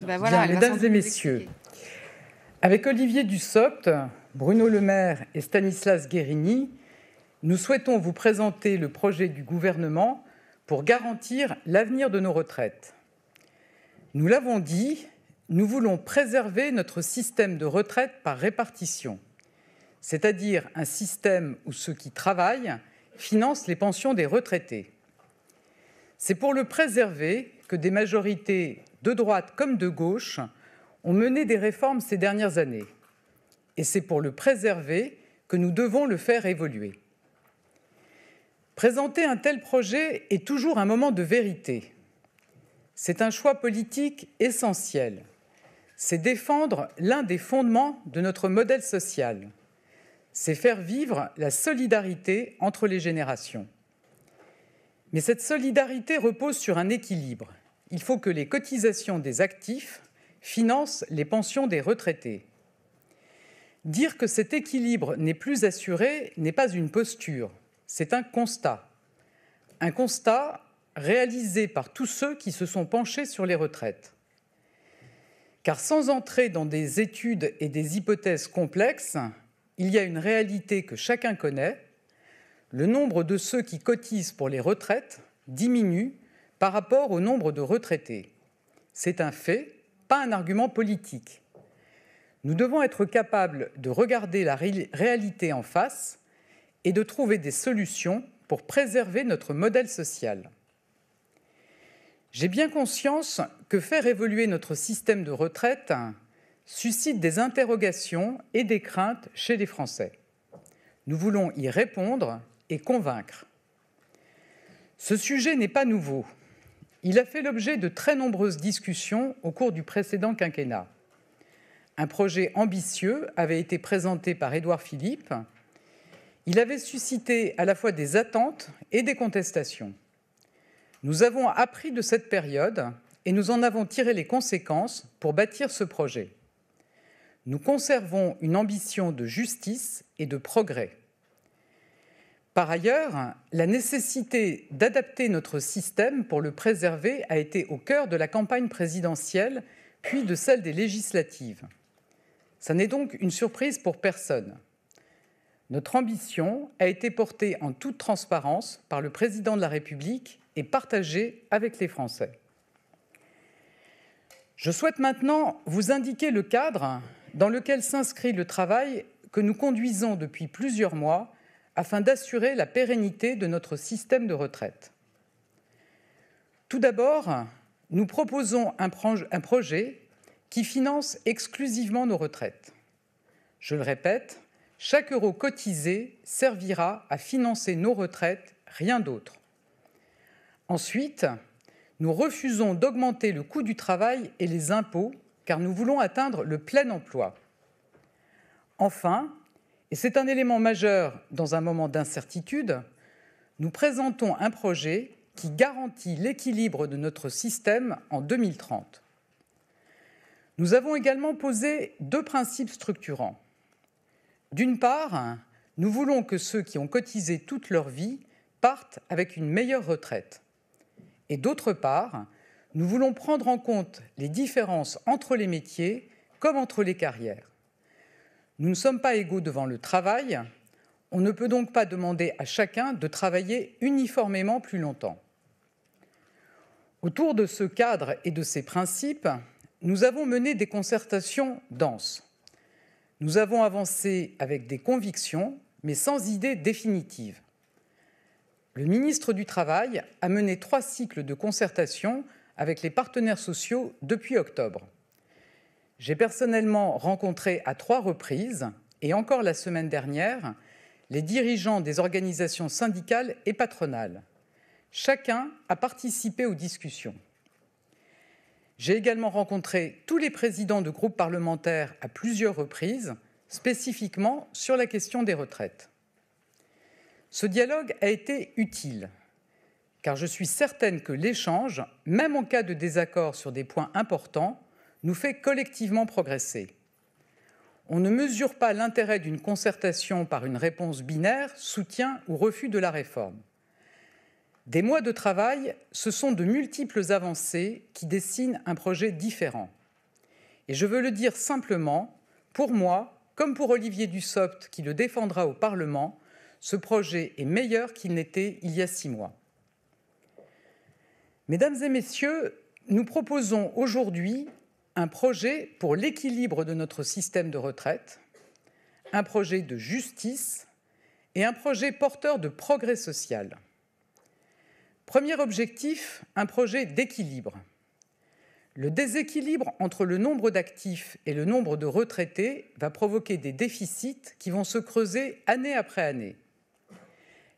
Ben voilà, Bien, mesdames et messieurs, avec Olivier Dussopt, Bruno Le Maire et Stanislas Guerini, nous souhaitons vous présenter le projet du gouvernement pour garantir l'avenir de nos retraites. Nous l'avons dit, nous voulons préserver notre système de retraite par répartition, c'est-à-dire un système où ceux qui travaillent financent les pensions des retraités. C'est pour le préserver que des majorités de droite comme de gauche ont mené des réformes ces dernières années. Et c'est pour le préserver que nous devons le faire évoluer. Présenter un tel projet est toujours un moment de vérité. C'est un choix politique essentiel. C'est défendre l'un des fondements de notre modèle social. C'est faire vivre la solidarité entre les générations. Mais cette solidarité repose sur un équilibre. Il faut que les cotisations des actifs financent les pensions des retraités. Dire que cet équilibre n'est plus assuré n'est pas une posture, c'est un constat. Un constat réalisé par tous ceux qui se sont penchés sur les retraites. Car sans entrer dans des études et des hypothèses complexes, il y a une réalité que chacun connaît. Le nombre de ceux qui cotisent pour les retraites diminue par rapport au nombre de retraités. C'est un fait, pas un argument politique. Nous devons être capables de regarder la réalité en face et de trouver des solutions pour préserver notre modèle social. J'ai bien conscience que faire évoluer notre système de retraite suscite des interrogations et des craintes chez les Français. Nous voulons y répondre et convaincre. Ce sujet n'est pas nouveau. Il a fait l'objet de très nombreuses discussions au cours du précédent quinquennat. Un projet ambitieux avait été présenté par Édouard Philippe. Il avait suscité à la fois des attentes et des contestations. Nous avons appris de cette période et nous en avons tiré les conséquences pour bâtir ce projet. Nous conservons une ambition de justice et de progrès. Par ailleurs, la nécessité d'adapter notre système pour le préserver a été au cœur de la campagne présidentielle, puis de celle des législatives. Ça n'est donc une surprise pour personne. Notre ambition a été portée en toute transparence par le Président de la République et partagée avec les Français. Je souhaite maintenant vous indiquer le cadre dans lequel s'inscrit le travail que nous conduisons depuis plusieurs mois afin d'assurer la pérennité de notre système de retraite. Tout d'abord, nous proposons un projet qui finance exclusivement nos retraites. Je le répète, chaque euro cotisé servira à financer nos retraites, rien d'autre. Ensuite, nous refusons d'augmenter le coût du travail et les impôts, car nous voulons atteindre le plein emploi. Enfin, et c'est un élément majeur dans un moment d'incertitude, nous présentons un projet qui garantit l'équilibre de notre système en 2030. Nous avons également posé deux principes structurants. D'une part, nous voulons que ceux qui ont cotisé toute leur vie partent avec une meilleure retraite. Et d'autre part, nous voulons prendre en compte les différences entre les métiers comme entre les carrières. Nous ne sommes pas égaux devant le travail. On ne peut donc pas demander à chacun de travailler uniformément plus longtemps. Autour de ce cadre et de ces principes, nous avons mené des concertations denses. Nous avons avancé avec des convictions, mais sans idée définitive. Le ministre du Travail a mené 3 cycles de concertation avec les partenaires sociaux depuis octobre. J'ai personnellement rencontré à 3 reprises, et encore la semaine dernière, les dirigeants des organisations syndicales et patronales. Chacun a participé aux discussions. J'ai également rencontré tous les présidents de groupes parlementaires à plusieurs reprises, spécifiquement sur la question des retraites. Ce dialogue a été utile, car je suis certaine que l'échange, même en cas de désaccord sur des points importants, nous fait collectivement progresser. On ne mesure pas l'intérêt d'une concertation par une réponse binaire, soutien ou refus de la réforme. Des mois de travail, ce sont de multiples avancées qui dessinent un projet différent. Et je veux le dire simplement, pour moi, comme pour Olivier Dussopt qui le défendra au Parlement, ce projet est meilleur qu'il n'était il y a 6 mois. Mesdames et messieurs, nous proposons aujourd'hui un projet pour l'équilibre de notre système de retraite, un projet de justice et un projet porteur de progrès social. Premier objectif, un projet d'équilibre. Le déséquilibre entre le nombre d'actifs et le nombre de retraités va provoquer des déficits qui vont se creuser année après année.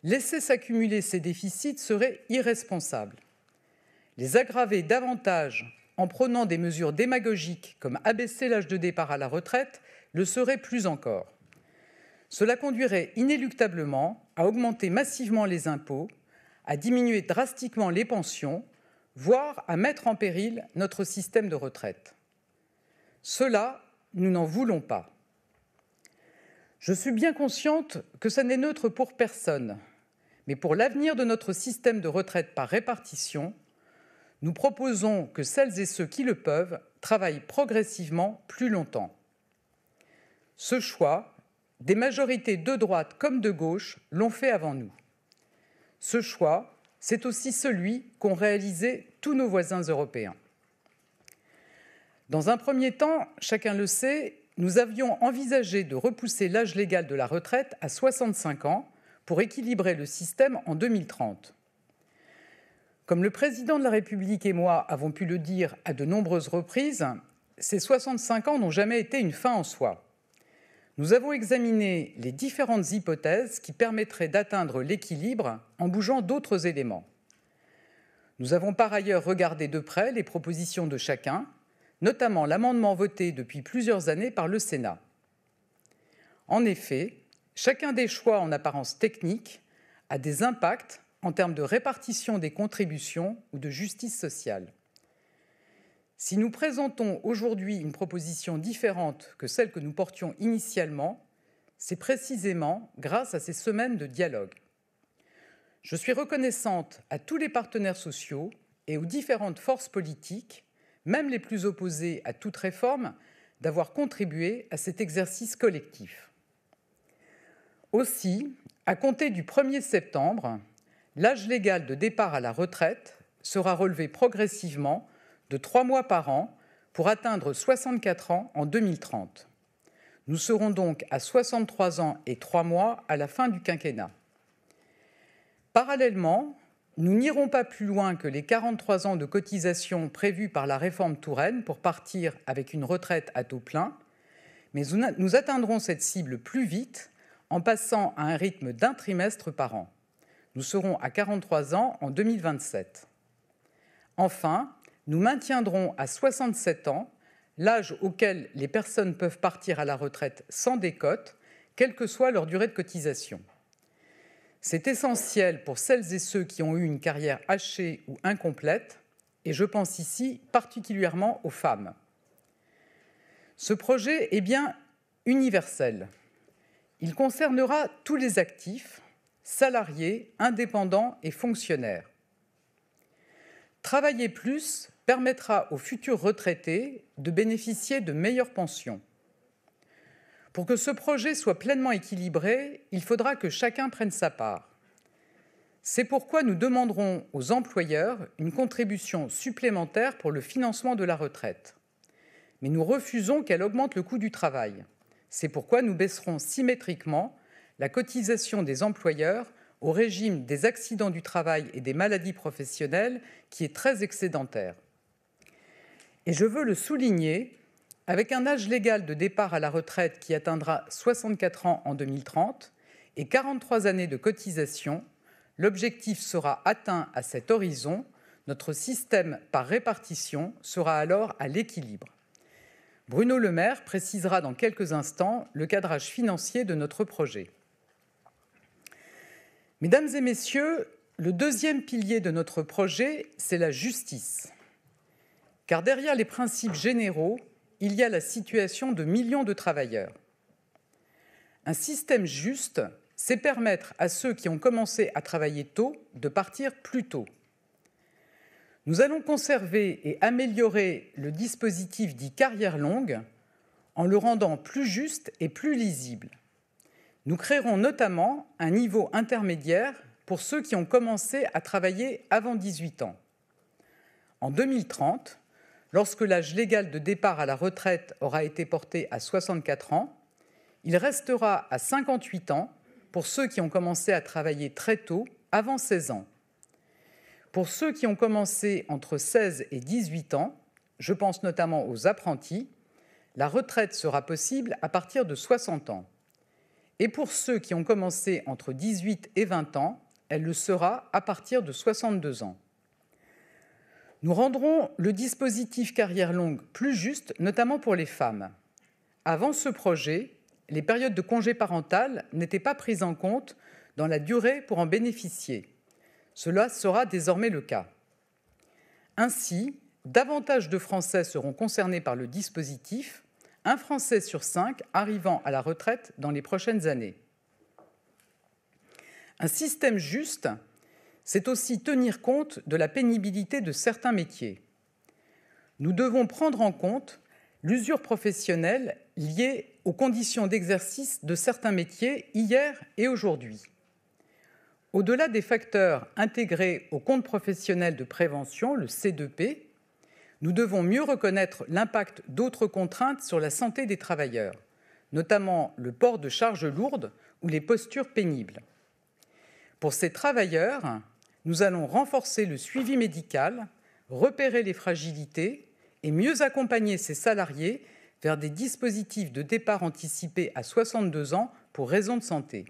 Laisser s'accumuler ces déficits serait irresponsable. Les aggraver davantage en prenant des mesures démagogiques comme abaisser l'âge de départ à la retraite le serait plus encore. Cela conduirait inéluctablement à augmenter massivement les impôts, à diminuer drastiquement les pensions, voire à mettre en péril notre système de retraite. Cela, nous n'en voulons pas. Je suis bien consciente que ça n'est neutre pour personne, mais pour l'avenir de notre système de retraite par répartition, nous proposons que celles et ceux qui le peuvent travaillent progressivement plus longtemps. Ce choix, des majorités de droite comme de gauche l'ont fait avant nous. Ce choix, c'est aussi celui qu'ont réalisé tous nos voisins européens. Dans un premier temps, chacun le sait, nous avions envisagé de repousser l'âge légal de la retraite à 65 ans pour équilibrer le système en 2030. Comme le président de la République et moi avons pu le dire à de nombreuses reprises, ces 65 ans n'ont jamais été une fin en soi. Nous avons examiné les différentes hypothèses qui permettraient d'atteindre l'équilibre en bougeant d'autres éléments. Nous avons par ailleurs regardé de près les propositions de chacun, notamment l'amendement voté depuis plusieurs années par le Sénat. En effet, chacun des choix en apparence techniques a des impacts en termes de répartition des contributions ou de justice sociale. Si nous présentons aujourd'hui une proposition différente que celle que nous portions initialement, c'est précisément grâce à ces semaines de dialogue. Je suis reconnaissante à tous les partenaires sociaux et aux différentes forces politiques, même les plus opposées à toute réforme, d'avoir contribué à cet exercice collectif. Aussi, à compter du 1er septembre, l'âge légal de départ à la retraite sera relevé progressivement de 3 mois par an pour atteindre 64 ans en 2030. Nous serons donc à 63 ans et 3 mois à la fin du quinquennat. Parallèlement, nous n'irons pas plus loin que les 43 ans de cotisation prévus par la réforme Touraine pour partir avec une retraite à taux plein, mais nous atteindrons cette cible plus vite en passant à un rythme d'un trimestre par an. Nous serons à 43 ans en 2027. Enfin, nous maintiendrons à 67 ans l'âge auquel les personnes peuvent partir à la retraite sans décote, quelle que soit leur durée de cotisation. C'est essentiel pour celles et ceux qui ont eu une carrière hachée ou incomplète, et je pense ici particulièrement aux femmes. Ce projet est bien universel. Il concernera tous les actifs, salariés, indépendants et fonctionnaires. Travailler plus permettra aux futurs retraités de bénéficier de meilleures pensions. Pour que ce projet soit pleinement équilibré, il faudra que chacun prenne sa part. C'est pourquoi nous demanderons aux employeurs une contribution supplémentaire pour le financement de la retraite. Mais nous refusons qu'elle augmente le coût du travail. C'est pourquoi nous baisserons symétriquement la cotisation des employeurs au régime des accidents du travail et des maladies professionnelles, qui est très excédentaire. Et je veux le souligner, avec un âge légal de départ à la retraite qui atteindra 64 ans en 2030 et 43 années de cotisation, l'objectif sera atteint à cet horizon. Notre système par répartition sera alors à l'équilibre. Bruno Le Maire précisera dans quelques instants le cadrage financier de notre projet. Mesdames et messieurs, le deuxième pilier de notre projet, c'est la justice. Car derrière les principes généraux, il y a la situation de millions de travailleurs. Un système juste, c'est permettre à ceux qui ont commencé à travailler tôt de partir plus tôt. Nous allons conserver et améliorer le dispositif dit carrière longue en le rendant plus juste et plus lisible. Nous créerons notamment un niveau intermédiaire pour ceux qui ont commencé à travailler avant 18 ans. En 2030, lorsque l'âge légal de départ à la retraite aura été porté à 64 ans, il restera à 58 ans pour ceux qui ont commencé à travailler très tôt, avant 16 ans. Pour ceux qui ont commencé entre 16 et 18 ans, je pense notamment aux apprentis, la retraite sera possible à partir de 60 ans. Et pour ceux qui ont commencé entre 18 et 20 ans, elle le sera à partir de 62 ans. Nous rendrons le dispositif carrière longue plus juste, notamment pour les femmes. Avant ce projet, les périodes de congé parental n'étaient pas prises en compte dans la durée pour en bénéficier. Cela sera désormais le cas. Ainsi, davantage de Français seront concernés par le dispositif, un Français sur 5 arrivant à la retraite dans les prochaines années. Un système juste, c'est aussi tenir compte de la pénibilité de certains métiers. Nous devons prendre en compte l'usure professionnelle liée aux conditions d'exercice de certains métiers hier et aujourd'hui. Au-delà des facteurs intégrés au compte professionnel de prévention, le C2P, nous devons mieux reconnaître l'impact d'autres contraintes sur la santé des travailleurs, notamment le port de charges lourdes ou les postures pénibles. Pour ces travailleurs, nous allons renforcer le suivi médical, repérer les fragilités et mieux accompagner ces salariés vers des dispositifs de départ anticipé à 62 ans pour raisons de santé.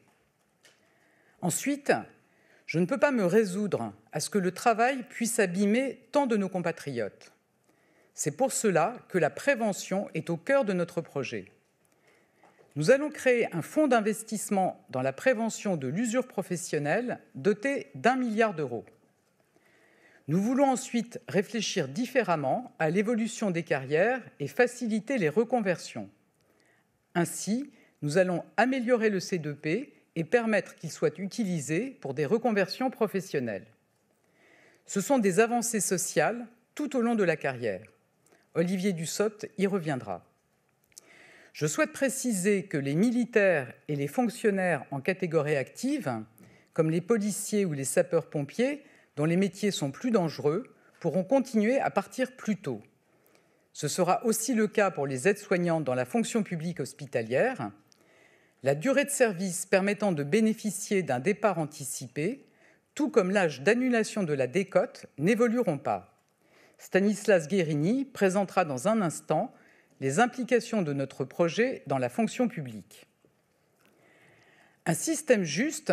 Ensuite, je ne peux pas me résoudre à ce que le travail puisse abîmer tant de nos compatriotes. C'est pour cela que la prévention est au cœur de notre projet. Nous allons créer un fonds d'investissement dans la prévention de l'usure professionnelle doté d'1 milliard d'euros. Nous voulons ensuite réfléchir différemment à l'évolution des carrières et faciliter les reconversions. Ainsi, nous allons améliorer le C2P et permettre qu'il soit utilisé pour des reconversions professionnelles. Ce sont des avancées sociales tout au long de la carrière. Olivier Dussopt y reviendra. Je souhaite préciser que les militaires et les fonctionnaires en catégorie active, comme les policiers ou les sapeurs-pompiers, dont les métiers sont plus dangereux, pourront continuer à partir plus tôt. Ce sera aussi le cas pour les aides-soignantes dans la fonction publique hospitalière. La durée de service permettant de bénéficier d'un départ anticipé, tout comme l'âge d'annulation de la décote, n'évolueront pas. Stanislas Guérini présentera dans un instant les implications de notre projet dans la fonction publique. Un système juste,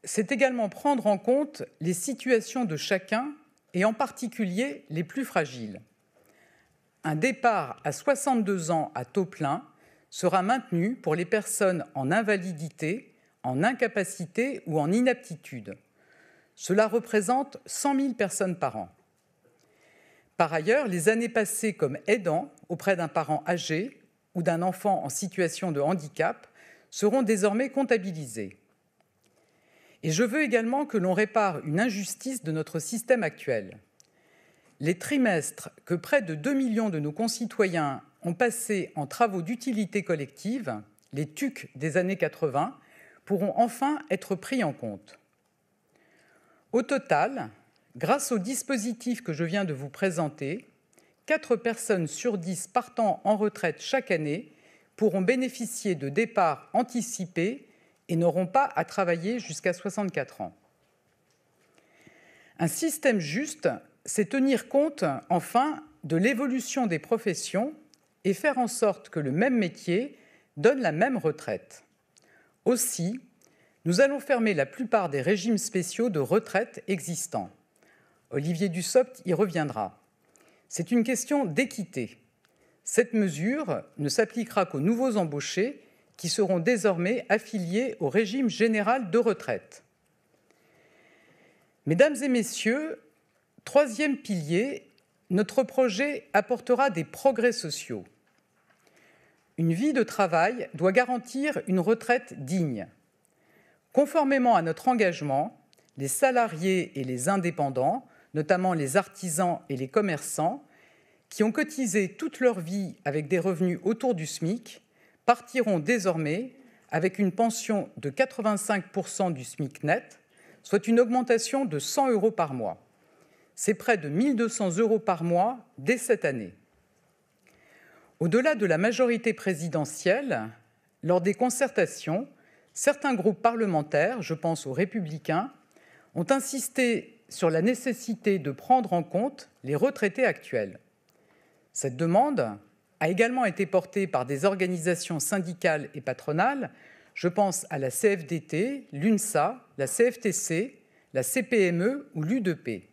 c'est également prendre en compte les situations de chacun et en particulier les plus fragiles. Un départ à 62 ans à taux plein sera maintenu pour les personnes en invalidité, en incapacité ou en inaptitude. Cela représente 100 000 personnes par an. Par ailleurs, les années passées comme aidant auprès d'un parent âgé ou d'un enfant en situation de handicap seront désormais comptabilisées. Et je veux également que l'on répare une injustice de notre système actuel. Les trimestres que près de 2 millions de nos concitoyens ont passés en travaux d'utilité collective, les TUC des années 80, pourront enfin être pris en compte. Au total, grâce au dispositif que je viens de vous présenter, 4 personnes sur 10 partant en retraite chaque année pourront bénéficier de départs anticipés et n'auront pas à travailler jusqu'à 64 ans. Un système juste, c'est tenir compte, enfin, de l'évolution des professions et faire en sorte que le même métier donne la même retraite. Aussi, nous allons fermer la plupart des régimes spéciaux de retraite existants. Olivier Dussopt y reviendra. C'est une question d'équité. Cette mesure ne s'appliquera qu'aux nouveaux embauchés qui seront désormais affiliés au régime général de retraite. Mesdames et messieurs, troisième pilier, notre projet apportera des progrès sociaux. Une vie de travail doit garantir une retraite digne. Conformément à notre engagement, les salariés et les indépendants notamment les artisans et les commerçants, qui ont cotisé toute leur vie avec des revenus autour du SMIC, partiront désormais avec une pension de 85% du SMIC net, soit une augmentation de 100 € par mois. C'est près de 1 200 € par mois dès cette année. Au-delà de la majorité présidentielle, lors des concertations, certains groupes parlementaires, je pense aux Républicains, ont insisté sur la nécessité de prendre en compte les retraités actuels. Cette demande a également été portée par des organisations syndicales et patronales, je pense à la CFDT, l'UNSA, la CFTC, la CPME ou l'UDP.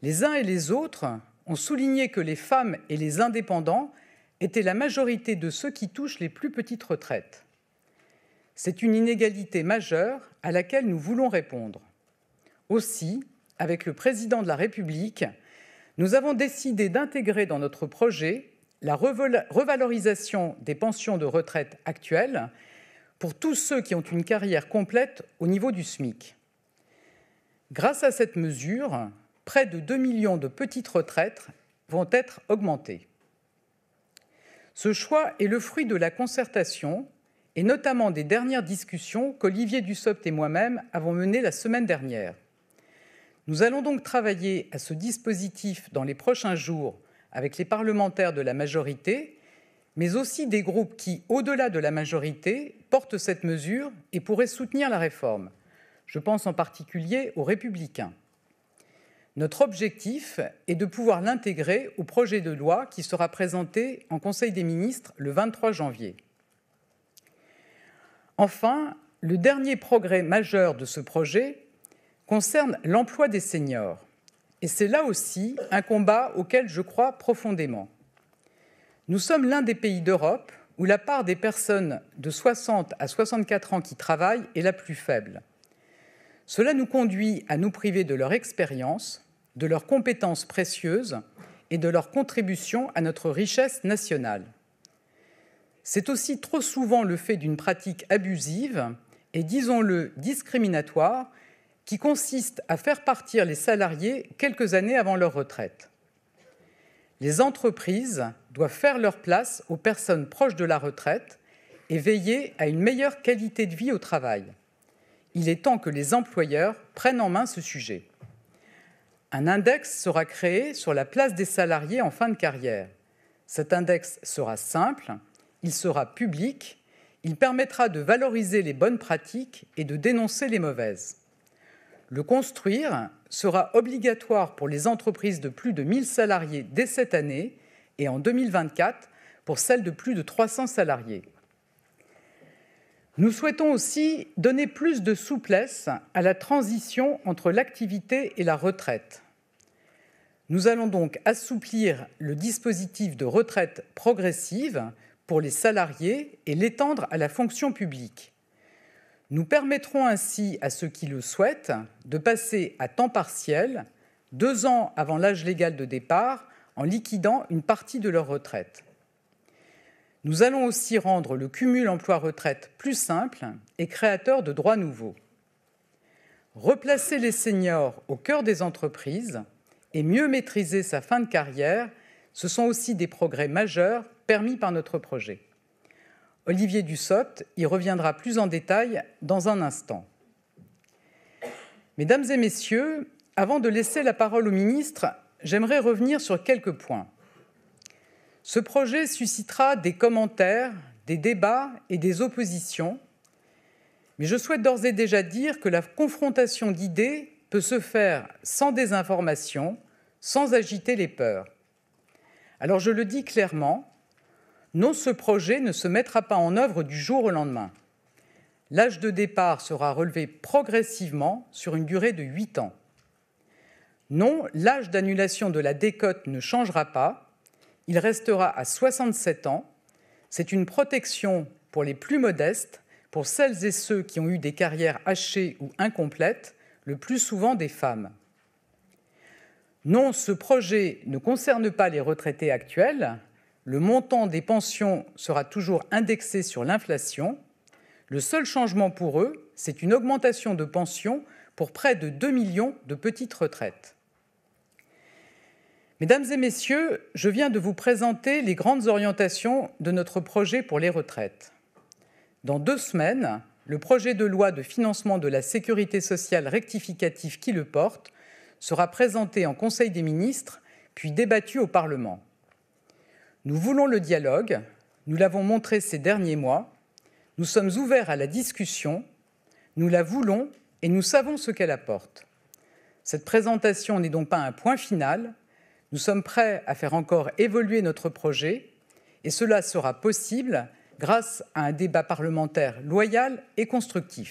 Les uns et les autres ont souligné que les femmes et les indépendants étaient la majorité de ceux qui touchent les plus petites retraites. C'est une inégalité majeure à laquelle nous voulons répondre. Aussi, avec le Président de la République, nous avons décidé d'intégrer dans notre projet la revalorisation des pensions de retraite actuelles pour tous ceux qui ont une carrière complète au niveau du SMIC. Grâce à cette mesure, près de 2 millions de petites retraites vont être augmentées. Ce choix est le fruit de la concertation et notamment des dernières discussions qu'Olivier Dussopt et moi-même avons menées la semaine dernière. Nous allons donc travailler à ce dispositif dans les prochains jours avec les parlementaires de la majorité, mais aussi des groupes qui, au-delà de la majorité, portent cette mesure et pourraient soutenir la réforme. Je pense en particulier aux Républicains. Notre objectif est de pouvoir l'intégrer au projet de loi qui sera présenté en Conseil des ministres le 23 janvier. Enfin, le dernier progrès majeur de ce projet concerne l'emploi des seniors. Et c'est là aussi un combat auquel je crois profondément. Nous sommes l'un des pays d'Europe où la part des personnes de 60 à 64 ans qui travaillent est la plus faible. Cela nous conduit à nous priver de leur expérience, de leurs compétences précieuses et de leur contribution à notre richesse nationale. C'est aussi trop souvent le fait d'une pratique abusive et, disons-le, discriminatoire, qui consiste à faire partir les salariés quelques années avant leur retraite. Les entreprises doivent faire leur place aux personnes proches de la retraite et veiller à une meilleure qualité de vie au travail. Il est temps que les employeurs prennent en main ce sujet. Un index sera créé sur la place des salariés en fin de carrière. Cet index sera simple, il sera public, il permettra de valoriser les bonnes pratiques et de dénoncer les mauvaises. Le construire sera obligatoire pour les entreprises de plus de 1 000 salariés dès cette année et en 2024 pour celles de plus de 300 salariés. Nous souhaitons aussi donner plus de souplesse à la transition entre l'activité et la retraite. Nous allons donc assouplir le dispositif de retraite progressive pour les salariés et l'étendre à la fonction publique. Nous permettrons ainsi à ceux qui le souhaitent de passer à temps partiel, 2 ans avant l'âge légal de départ, en liquidant une partie de leur retraite. Nous allons aussi rendre le cumul emploi-retraite plus simple et créateur de droits nouveaux. Replacer les seniors au cœur des entreprises et mieux maîtriser sa fin de carrière, ce sont aussi des progrès majeurs permis par notre projet. Olivier Dussopt y reviendra plus en détail dans un instant. Mesdames et messieurs, avant de laisser la parole au ministre, j'aimerais revenir sur quelques points. Ce projet suscitera des commentaires, des débats et des oppositions, mais je souhaite d'ores et déjà dire que la confrontation d'idées peut se faire sans désinformation, sans agiter les peurs. Alors je le dis clairement, non, ce projet ne se mettra pas en œuvre du jour au lendemain. L'âge de départ sera relevé progressivement sur une durée de 8 ans. Non, l'âge d'annulation de la décote ne changera pas, il restera à 67 ans. C'est une protection pour les plus modestes, pour celles et ceux qui ont eu des carrières hachées ou incomplètes, le plus souvent des femmes. Non, ce projet ne concerne pas les retraités actuels. Le montant des pensions sera toujours indexé sur l'inflation. Le seul changement pour eux, c'est une augmentation de pension pour près de 2 millions de petites retraites. Mesdames et messieurs, je viens de vous présenter les grandes orientations de notre projet pour les retraites. Dans 2 semaines, le projet de loi de financement de la sécurité sociale rectificatif qui le porte sera présenté en Conseil des ministres, puis débattu au Parlement. Nous voulons le dialogue, nous l'avons montré ces derniers mois, nous sommes ouverts à la discussion, nous la voulons et nous savons ce qu'elle apporte. Cette présentation n'est donc pas un point final, nous sommes prêts à faire encore évoluer notre projet et cela sera possible grâce à un débat parlementaire loyal et constructif.